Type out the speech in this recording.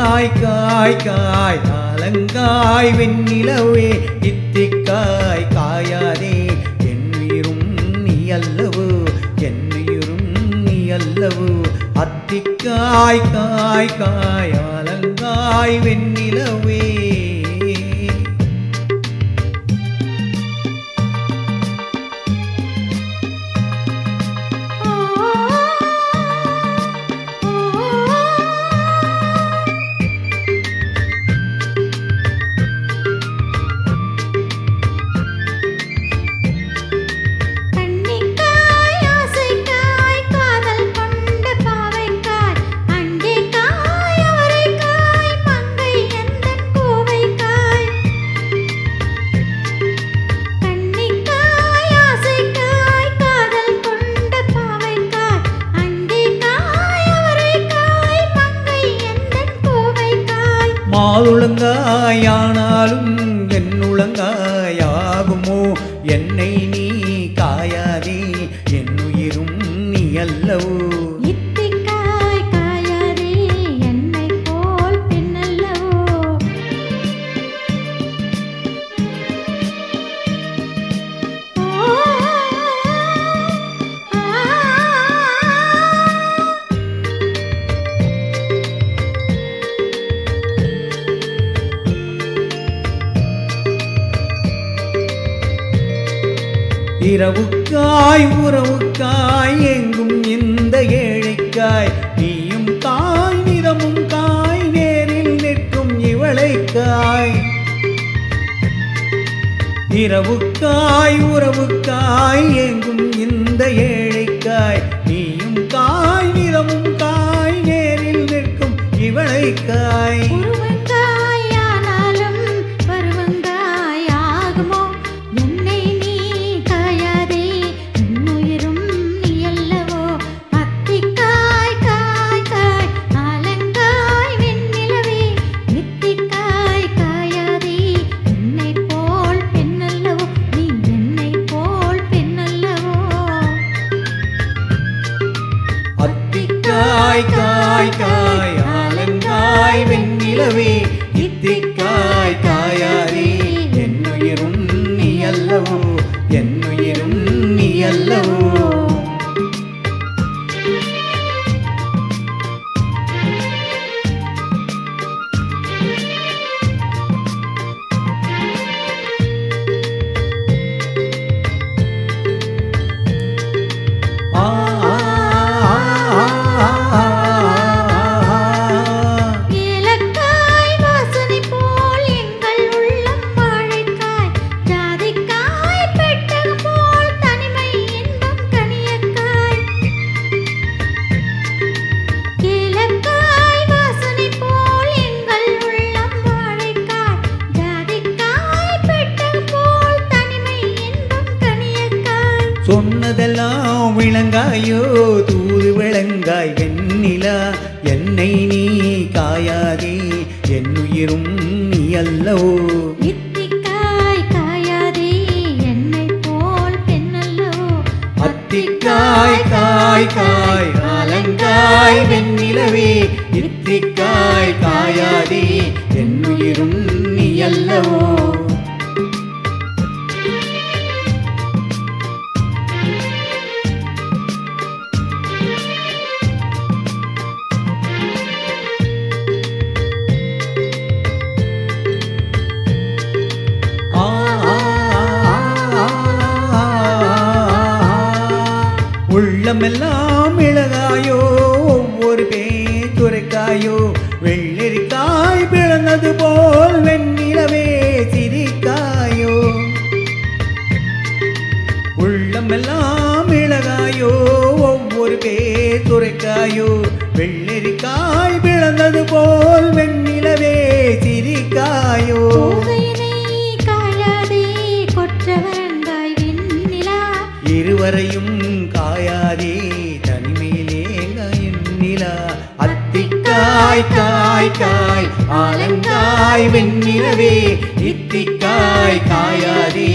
அத்திக்காய் காய் காய் ஆலங்காய் வெண்ணிலவே இத்திக்காய் காயாதே என்னுயிரும் நீ அல்லவோ என்னுயிரும் நீ அல்லவோ அத்திக்காய் காய் காய் ஆலங்காய் வெண்ணிலவே மாதுளங்காயானாலும் என்னுளங்காயாகுமோ என்னை நீ காயாதே என்னுயிரும் நீ அல்லவோ இத்திக்காய் காயாதே என்னை போல் பெண்ணல்லவோ இரவுக்காய் உறவுக்காய் எங்கும் இந்த ஏழைக்காய் நீயும் காய் நிறமும் காய் நேரில் நிற்கும் இவளைக்காய் இரவுக்காய் உறவுக்காய் எங்கும் இந்த ஏழைக்காய் நீயும் காய் நிறமும் காய் நேரில் நிற்கும் இவளைக்காய் காய் காய் ஆலங்காய் வெண்ணிலவே இத்திக்காய் காயாதே என்னுயிரும் நீ அல்லவோ என்னுயிரும் நீ அல்லவோ சொன்னதெல்லாம் விளங்காயோ தூது விளங்காய் வெண்ணிலா என்னை நீ காயாதே என்னுயிரும் நீ அல்லவோ இத்திக்காய் காயாதே என்னை போல் பெண்ணல்லவோ அத்திக்காய் காய் காய் ஆலங்காய் வெண்ணிலவே இத்திக்காய் காயாதே என்னுயிரும் நீ அல்லவோ உள்ளமெல்லாம் இழகாயோ ஒவ்வொரு பேச்சுரைக்காயோ வெள்ளரிக்காய் பிளந்தது போல் வெண்ணிலவே சிரிக்காயோ உள்ளமெல்லாம் இழகாயோ ஒவ்வொரு பேச்சுரைக்காயோ வெள்ளரிக்காய் பிளந்தது போல் வெண்ணிலவே சிரிக்காயோ இருவரையும் காயாதே தனிமையிலேங்க எண்ணிலா அத்திக்காய் காய் காய் ஆலங்காய் வெண்ணிலவே இத்திக்காய் காயாதே